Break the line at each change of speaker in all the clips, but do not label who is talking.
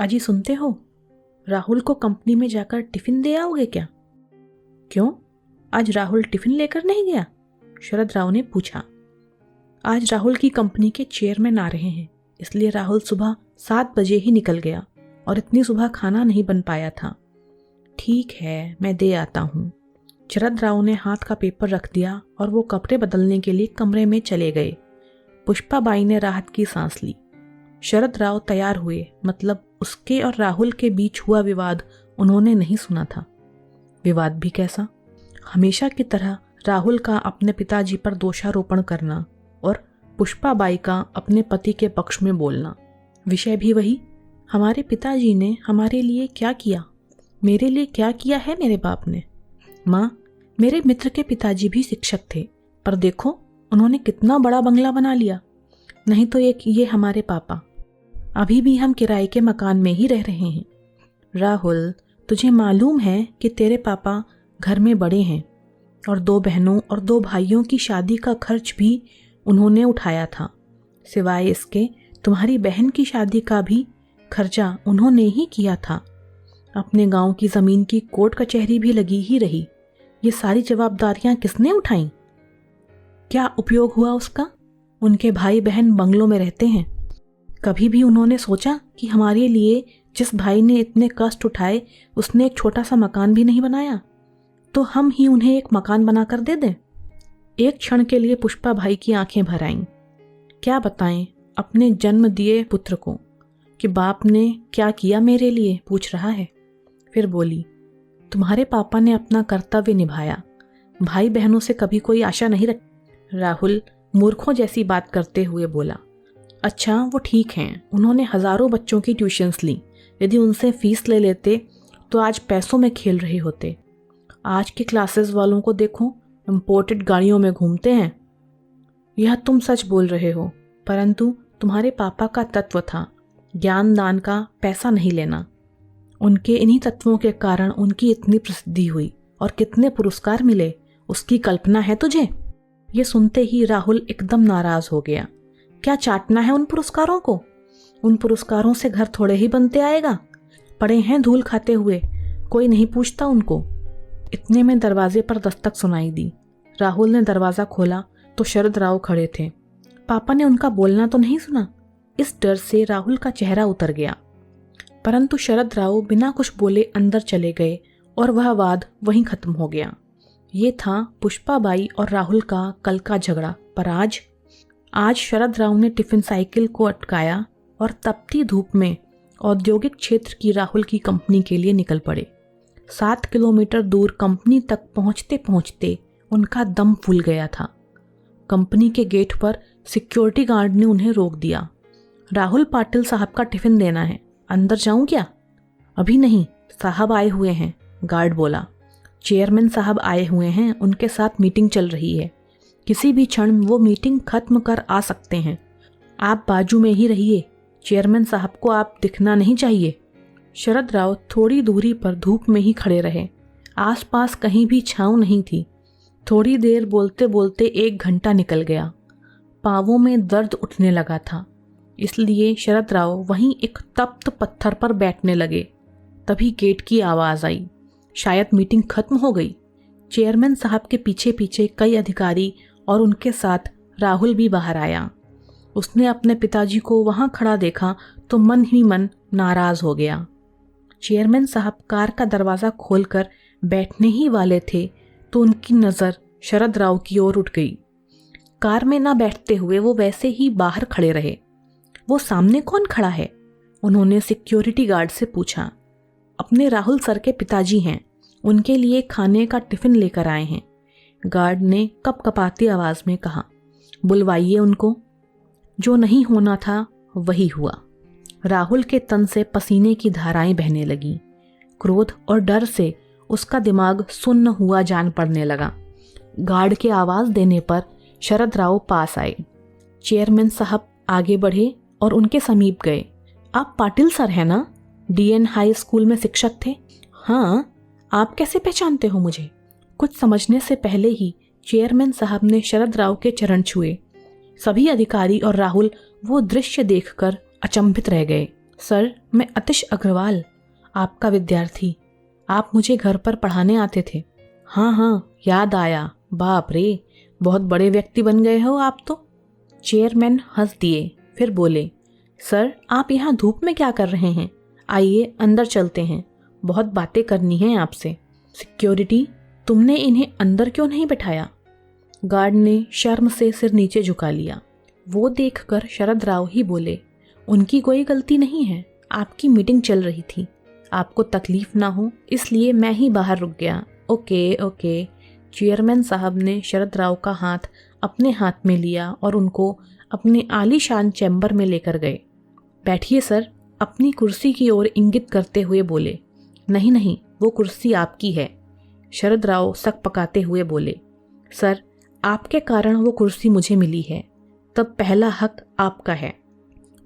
अजी सुनते हो, राहुल को कंपनी में जाकर टिफिन दे आओगे क्या? क्यों, आज राहुल टिफिन लेकर नहीं गया? शरद राव ने पूछा। आज राहुल की कंपनी के चेयरमैन आ रहे हैं, इसलिए राहुल सुबह 7 बजे ही निकल गया और इतनी सुबह खाना नहीं बन पाया था। ठीक है, मैं दे आता हूँ। शरद राव ने हाथ का पेपर रख दिया और वो कपड़े बदलने के लिए कमरे में चले गए। पुष्पाबाई ने राहत की सांस ली। शरद राव तैयार हुए, मतलब उसके और राहुल के बीच हुआ विवाद उन्होंने नहीं सुना था। विवाद भी कैसा? हमेशा की तरह राहुल का अपने पिताजी पर दोषारोपण करना और पुष्पाबाई का अपने पति के पक्ष में बोलना। विषय भी वही, हमारे पिताजी ने हमारे लिए क्या किया, मेरे लिए क्या किया है मेरे बाप ने। माँ, मेरे मित्र के पिताजी भी शिक्षक थे, पर देखो उन्होंने कितना बड़ा बंगला बना लिया। नहीं तो ये हमारे पापा, अभी भी हम किराए के मकान में ही रह रहे हैं। राहुल, तुझे मालूम है कि तेरे पापा घर में बड़े हैं और 2 बहनों और 2 भाइयों की शादी का खर्च भी उन्होंने उठाया था। सिवाय इसके तुम्हारी बहन की शादी का भी खर्चा उन्होंने ही किया था। अपने गांव की ज़मीन की कोर्ट कचहरी भी लगी ही रही। ये सारी जवाबदारियां किसने उठाई? क्या उपयोग हुआ उसका? उनके भाई बहन बंगलों में रहते हैं। कभी भी उन्होंने सोचा कि हमारे लिए जिस भाई ने इतने कष्ट उठाए उसने एक छोटा सा मकान भी नहीं बनाया, तो हम ही उन्हें एक मकान बनाकर दे दें? एक क्षण के लिए पुष्पा भाई की आंखें भर आईं। क्या बताएं अपने जन्म दिए पुत्र को कि बाप ने क्या किया मेरे लिए, पूछ रहा है। फिर बोली, तुम्हारे पापा ने अपना कर्तव्य निभाया, भाई बहनों से कभी कोई आशा नहीं रख। राहुल मूर्खों जैसी बात करते हुए बोला, अच्छा वो ठीक हैं, उन्होंने हज़ारों बच्चों की ट्यूशन्स ली। यदि उनसे फीस ले लेते तो आज पैसों में खेल रहे होते। आज के क्लासेस वालों को देखो, इम्पोर्टेड गाड़ियों में घूमते हैं। यह तुम सच बोल रहे हो, परंतु तुम्हारे पापा का तत्व था ज्ञान दान का पैसा नहीं लेना। उनके इन्हीं तत्वों के कारण उनकी इतनी प्रसिद्धि हुई और कितने पुरस्कार मिले, उसकी कल्पना है तुझे? ये सुनते ही राहुल एकदम नाराज हो गया। क्या चाटना है उन पुरस्कारों को? उन पुरस्कारों से घर थोड़े ही बनते आएगा, पड़े हैं धूल खाते हुए, कोई नहीं पूछता उनको। इतने में दरवाजे पर दस्तक सुनाई दी। राहुल ने दरवाज़ा खोला तो शरद राव खड़े थे। पापा ने उनका बोलना तो नहीं सुना? इस डर से राहुल का चेहरा उतर गया, परंतु शरद राव बिना कुछ बोले अंदर चले गए और वह वाद वहीं खत्म हो गया। ये था पुष्पाबाई और राहुल का कल का झगड़ा। पर आज शरद राव ने टिफिन साइकिल को अटकाया और तपती धूप में औद्योगिक क्षेत्र की राहुल की कंपनी के लिए निकल पड़े। 7 किलोमीटर दूर कंपनी तक पहुंचते पहुंचते उनका दम फूल गया था। कंपनी के गेट पर सिक्योरिटी गार्ड ने उन्हें रोक दिया। राहुल पाटिल साहब का टिफिन देना है, अंदर जाऊं क्या? अभी नहीं, साहब आए हुए हैं, गार्ड बोला। चेयरमैन साहब आए हुए हैं, उनके साथ मीटिंग चल रही है, किसी भी क्षण वो मीटिंग खत्म कर आ सकते हैं। आप बाजू में ही रहिए, चेयरमैन साहब को आप दिखना नहीं चाहिए। शरद राव थोड़ी दूरी पर धूप में ही खड़े रहे। आसपास कहीं भी छांव नहीं थी। थोड़ी देर बोलते बोलते 1 घंटा निकल गया। पांवों में दर्द उठने लगा था, इसलिए शरद राव वहीं एक तप्त पत्थर पर बैठने लगे। तभी गेट की आवाज़ आई। शायद मीटिंग खत्म हो गई। चेयरमैन साहब के पीछे पीछे कई अधिकारी और उनके साथ राहुल भी बाहर आया। उसने अपने पिताजी को वहां खड़ा देखा तो मन ही मन नाराज हो गया। चेयरमैन साहब कार का दरवाज़ा खोलकर बैठने ही वाले थे तो उनकी नज़र शरद राव की ओर उठ गई। कार में ना बैठते हुए वो वैसे ही बाहर खड़े रहे। वो सामने कौन खड़ा है? उन्होंने सिक्योरिटी गार्ड से पूछा। अपने राहुल सर के पिताजी हैं, उनके लिए खाने का टिफिन लेकर आए हैं, गार्ड ने कपकपाती आवाज़ में कहा। बुलवाइए उनको। जो नहीं होना था वही हुआ। राहुल के तन से पसीने की धाराएं बहने लगीं। क्रोध और डर से उसका दिमाग सुन्न हुआ जान पड़ने लगा। गार्ड के आवाज़ देने पर शरद राव पास आए। चेयरमैन साहब आगे बढ़े और उनके समीप गए। आप पाटिल सर हैं ना? डीएन हाई स्कूल में शिक्षक थे। हाँ, आप कैसे पहचानते हो मुझे? कुछ समझने से पहले ही चेयरमैन साहब ने शरद राव के चरण छुए। सभी अधिकारी और राहुल वो दृश्य देखकर अचंभित रह गए। सर, मैं अतिश अग्रवाल, आपका विद्यार्थी। आप मुझे घर पर पढ़ाने आते थे। हाँ हाँ, याद आया। बाप रे, बहुत बड़े व्यक्ति बन गए हो आप तो। चेयरमैन हंस दिए, फिर बोले, सर आप यहाँ धूप में क्या कर रहे हैं? आइए अंदर चलते हैं, बहुत बातें करनी हैं आपसे। सिक्योरिटी, तुमने इन्हें अंदर क्यों नहीं बिठाया? गार्ड ने शर्म से सिर नीचे झुका लिया। वो देखकर शरद राव ही बोले, उनकी कोई गलती नहीं है, आपकी मीटिंग चल रही थी, आपको तकलीफ ना हो इसलिए मैं ही बाहर रुक गया। Okay okay. चेयरमैन साहब ने शरद राव का हाथ अपने हाथ में लिया और उनको अपने आलीशान चैम्बर में लेकर गए। बैठिए सर, अपनी कुर्सी की ओर इंगित करते हुए बोले। नहीं नहीं, वो कुर्सी आपकी है। शरद राव सक पकाते हुए बोले, सर आपके कारण वो कुर्सी मुझे मिली है, तब पहला हक आपका है।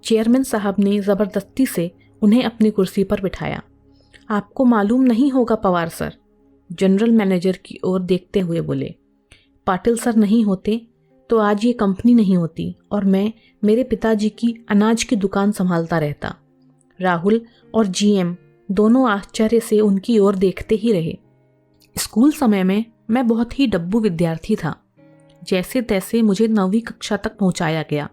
चेयरमैन साहब ने ज़बरदस्ती से उन्हें अपनी कुर्सी पर बिठाया। आपको मालूम नहीं होगा पवार सर, जनरल मैनेजर की ओर देखते हुए बोले, पाटिल सर नहीं होते तो आज ये कंपनी नहीं होती और मैं मेरे पिताजी की अनाज की दुकान संभालता रहता। राहुल और जीएम दोनों आश्चर्य से उनकी ओर देखते ही रहे। स्कूल समय में मैं बहुत ही डब्बू विद्यार्थी था। जैसे तैसे मुझे 9वीं कक्षा तक पहुंचाया गया।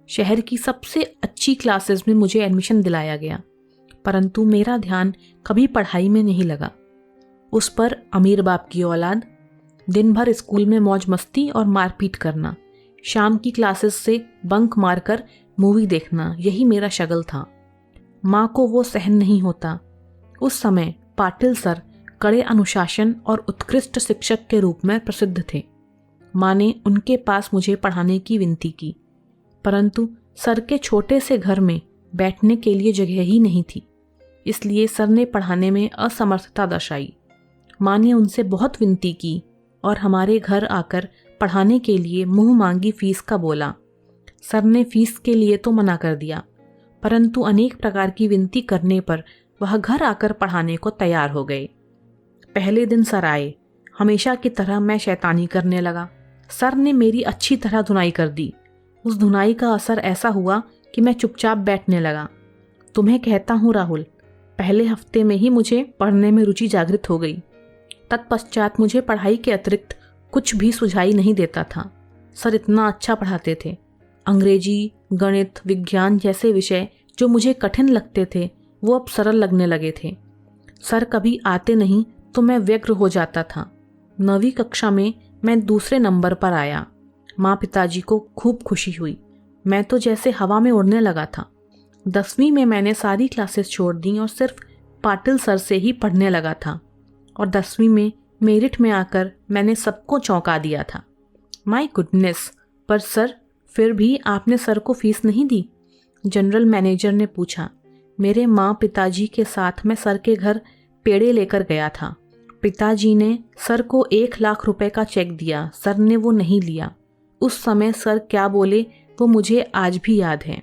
शहर की सबसे अच्छी क्लासेस में मुझे एडमिशन दिलाया गया, परंतु मेरा ध्यान कभी पढ़ाई में नहीं लगा। उस पर अमीर बाप की औलाद, दिन भर स्कूल में मौज मस्ती और मारपीट करना, शाम की क्लासेस से बंक मारकर मूवी देखना, यही मेरा शगल था। माँ को वो सहन नहीं होता। उस समय पाटिल सर कड़े अनुशासन और उत्कृष्ट शिक्षक के रूप में प्रसिद्ध थे। माँ ने उनके पास मुझे पढ़ाने की विनती की, परंतु सर के छोटे से घर में बैठने के लिए जगह ही नहीं थी, इसलिए सर ने पढ़ाने में असमर्थता दर्शाई। माँ ने उनसे बहुत विनती की और हमारे घर आकर पढ़ाने के लिए मुंह मांगी फीस का बोला। सर ने फीस के लिए तो मना कर दिया, परंतु अनेक प्रकार की विनती करने पर वह घर आकर पढ़ाने को तैयार हो गए। पहले दिन सर आए, हमेशा की तरह मैं शैतानी करने लगा। सर ने मेरी अच्छी तरह धुनाई कर दी। उस धुनाई का असर ऐसा हुआ कि मैं चुपचाप बैठने लगा। तुम्हें कहता हूँ राहुल, पहले हफ्ते में ही मुझे पढ़ने में रुचि जागृत हो गई। तत्पश्चात मुझे पढ़ाई के अतिरिक्त कुछ भी सुझाई नहीं देता था। सर इतना अच्छा पढ़ाते थे। अंग्रेजी, गणित, विज्ञान जैसे विषय जो मुझे कठिन लगते थे वो अब सरल लगने लगे थे। सर कभी आते नहीं तो मैं व्यग्र हो जाता था। 9वीं कक्षा में मैं दूसरे नंबर पर आया। माँ पिताजी को खूब खुशी हुई। मैं तो जैसे हवा में उड़ने लगा था। 10वीं में मैंने सारी क्लासेस छोड़ दी और सिर्फ पाटिल सर से ही पढ़ने लगा था और 10वीं में मेरिट में आकर मैंने सबको चौंका दिया था। माय गुडनेस, पर सर फिर भी आपने सर को फीस नहीं दी? जनरल मैनेजर ने पूछा। मेरे माँ पिताजी के साथ मैं सर के घर पेड़े लेकर गया था। पिताजी ने सर को 1 लाख रुपए का चेक दिया। सर ने वो नहीं लिया। उस समय सर क्या बोले वो मुझे आज भी याद है।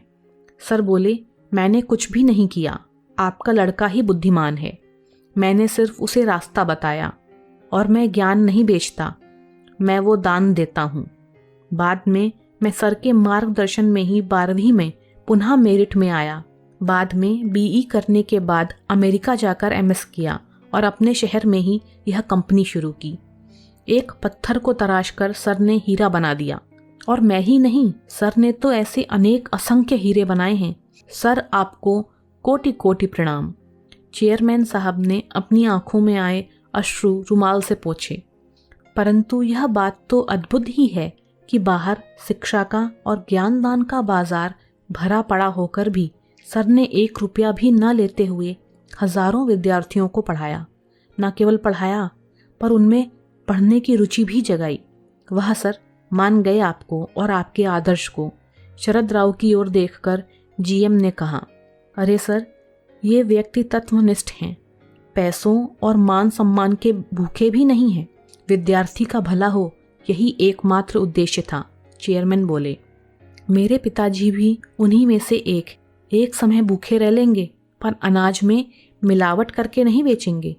सर बोले, मैंने कुछ भी नहीं किया, आपका लड़का ही बुद्धिमान है। मैंने सिर्फ उसे रास्ता बताया और मैं ज्ञान नहीं बेचता, मैं वो दान देता हूँ। बाद में मैं सर के मार्गदर्शन में ही 12वीं में पुनः मेरिट में आया। बाद में बीई करने के बाद अमेरिका जाकर एमएस किया और अपने शहर में ही यह कंपनी शुरू की। एक पत्थर को तराशकर सर ने हीरा बना दिया। और मैं ही नहीं, सर ने तो ऐसे अनेक असंख्य हीरे बनाए हैं। सर आपको कोटि कोटि प्रणाम। चेयरमैन साहब ने अपनी आंखों में आए अश्रु रुमाल से पोंछे। परंतु यह बात तो अद्भुत ही है कि बाहर शिक्षा का और ज्ञानदान का बाजार भरा पड़ा होकर भी सर ने 1 रुपया भी न लेते हुए हजारों विद्यार्थियों को पढ़ाया। न केवल पढ़ाया पर उनमें पढ़ने की रुचि भी जगाई। वह सर मान गए आपको और आपके आदर्श को। शरद राव की ओर देखकर जीएम ने कहा, अरे सर, ये व्यक्ति तत्वनिष्ठ हैं, पैसों और मान सम्मान के भूखे भी नहीं हैं। विद्यार्थी का भला हो, यही एकमात्र उद्देश्य था। चेयरमैन बोले, मेरे पिताजी भी उन्हीं में से एक समय भूखे रह लेंगे पर अनाज में मिलावट करके नहीं बेचेंगे।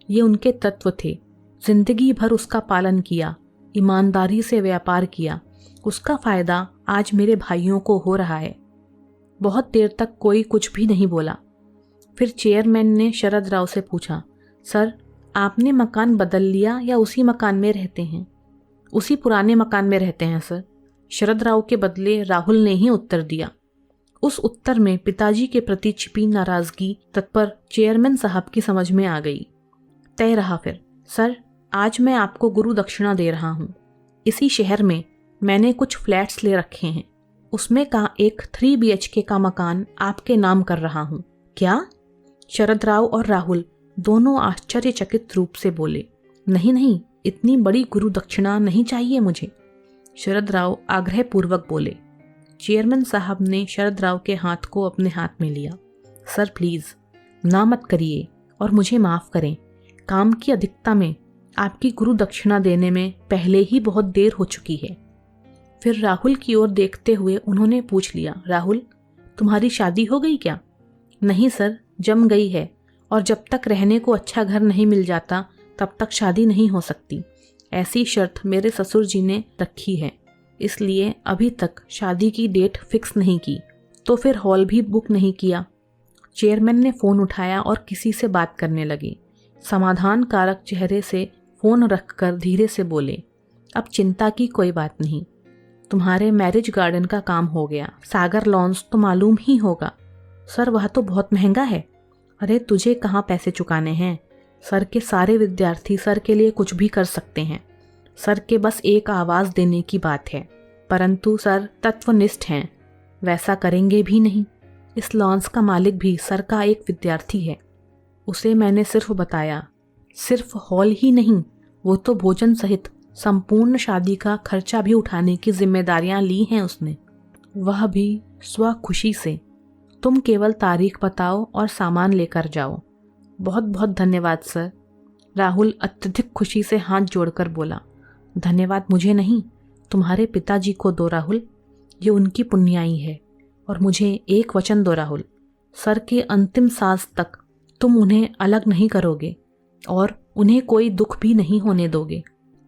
ये उनके तत्व थे। जिंदगी भर उसका पालन किया, ईमानदारी से व्यापार किया। उसका फायदा आज मेरे भाइयों को हो रहा है। बहुत देर तक कोई कुछ भी नहीं बोला। फिर चेयरमैन ने शरद राव से पूछा, सर आपने मकान बदल लिया या उसी मकान में रहते हैं? उसी पुराने मकान में रहते हैं सर। शरद राव के बदले राहुल ने ही उत्तर दिया। उस उत्तर में पिताजी के प्रति छिपी नाराजगी तत्पर चेयरमैन साहब की समझ में आ गई। तय रहा फिर, सर आज मैं आपको गुरु दक्षिणा दे रहा हूँ। इसी शहर में मैंने कुछ फ्लैट्स ले रखे हैं, उसमें का एक 3 BHK का मकान आपके नाम कर रहा हूँ। क्या? शरद राव और राहुल दोनों आश्चर्यचकित रूप से बोले, नहीं नहीं, इतनी बड़ी गुरु दक्षिणा नहीं चाहिए मुझे। शरद राव आग्रहपूर्वक बोले। चेयरमैन साहब ने शरद राव के हाथ को अपने हाथ में लिया। सर प्लीज़ ना मत करिए और मुझे माफ़ करें। काम की अधिकता में आपकी गुरु दक्षिणा देने में पहले ही बहुत देर हो चुकी है। फिर राहुल की ओर देखते हुए उन्होंने पूछ लिया, राहुल तुम्हारी शादी हो गई क्या? नहीं सर, जम गई है, और जब तक रहने को अच्छा घर नहीं मिल जाता तब तक शादी नहीं हो सकती। ऐसी शर्त मेरे ससुर जी ने रखी है, इसलिए अभी तक शादी की डेट फिक्स नहीं की। तो फिर हॉल भी बुक नहीं किया। चेयरमैन ने फ़ोन उठाया और किसी से बात करने लगे। समाधान कारक चेहरे से फ़ोन रखकर धीरे से बोले, अब चिंता की कोई बात नहीं, तुम्हारे मैरिज गार्डन का काम हो गया। सागर लॉन्स तो मालूम ही होगा। सर वह तो बहुत महंगा है। अरे तुझे कहाँ पैसे चुकाने हैं? सर के सारे विद्यार्थी सर के लिए कुछ भी कर सकते हैं। सर के बस एक आवाज़ देने की बात है, परंतु सर तत्वनिष्ठ हैं, वैसा करेंगे भी नहीं। इस लॉन्स का मालिक भी सर का एक विद्यार्थी है। उसे मैंने सिर्फ बताया, सिर्फ हॉल ही नहीं, वो तो भोजन सहित संपूर्ण शादी का खर्चा भी उठाने की जिम्मेदारियां ली हैं उसने, वह भी स्वखुशी से। तुम केवल तारीख बताओ और सामान लेकर जाओ। बहुत बहुत धन्यवाद सर। राहुल अत्यधिक खुशी से हाथ जोड़कर बोला, धन्यवाद मुझे नहीं, तुम्हारे पिताजी को दो राहुल, ये उनकी पुण्याई है। और मुझे एक वचन दो राहुल, सर के अंतिम सांस तक तुम उन्हें अलग नहीं करोगे और उन्हें कोई दुख भी नहीं होने दोगे।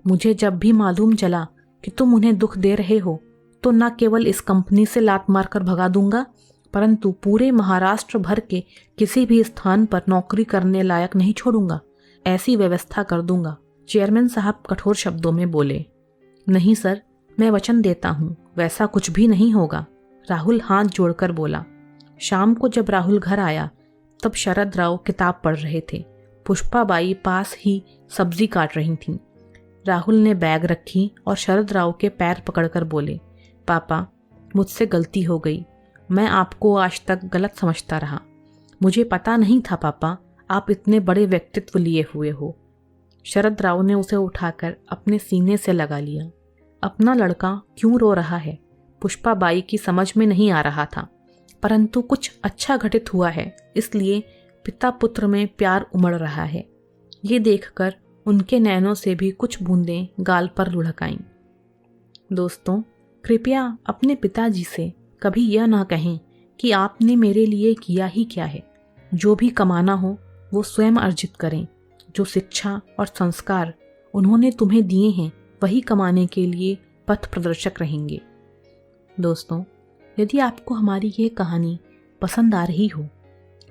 मुझे जब भी मालूम चला कि तुम उन्हें दुख दे रहे हो तो न केवल इस कंपनी से लात मारकर भगा दूंगा, परंतु पूरे महाराष्ट्र भर के किसी भी स्थान पर नौकरी करने लायक नहीं छोड़ूंगा। ऐसी व्यवस्था कर दूंगा। चेयरमैन साहब कठोर शब्दों में बोले। नहीं सर, मैं वचन देता हूँ, वैसा कुछ भी नहीं होगा। राहुल हाथ जोड़कर बोला। शाम को जब राहुल घर आया तब शरद राव किताब पढ़ रहे थे। पुष्पाबाई पास ही सब्जी काट रही थीं। राहुल ने बैग रखी और शरद राव के पैर पकड़कर बोले, पापा मुझसे गलती हो गई, मैं आपको आज तक गलत समझता रहा। मुझे पता नहीं था पापा, आप इतने बड़े व्यक्तित्व लिए हुए हो। शरद राव ने उसे उठाकर अपने सीने से लगा लिया। अपना लड़का क्यों रो रहा है पुष्पाबाई की समझ में नहीं आ रहा था, परंतु कुछ अच्छा घटित हुआ है, इसलिए पिता पुत्र में प्यार उमड़ रहा है। ये देखकर उनके नैनों से भी कुछ बूंदें गाल पर लुढ़क आईं। दोस्तों, कृपया अपने पिताजी से कभी यह ना कहें कि आपने मेरे लिए किया ही क्या है। जो भी कमाना हो वो स्वयं अर्जित करें। जो शिक्षा और संस्कार उन्होंने तुम्हें दिए हैं वही कमाने के लिए पथ प्रदर्शक रहेंगे। दोस्तों, यदि आपको हमारी ये कहानी पसंद आ रही हो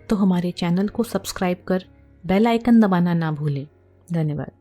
तो हमारे चैनल को सब्सक्राइब कर बेल आइकन दबाना ना भूलें। धन्यवाद।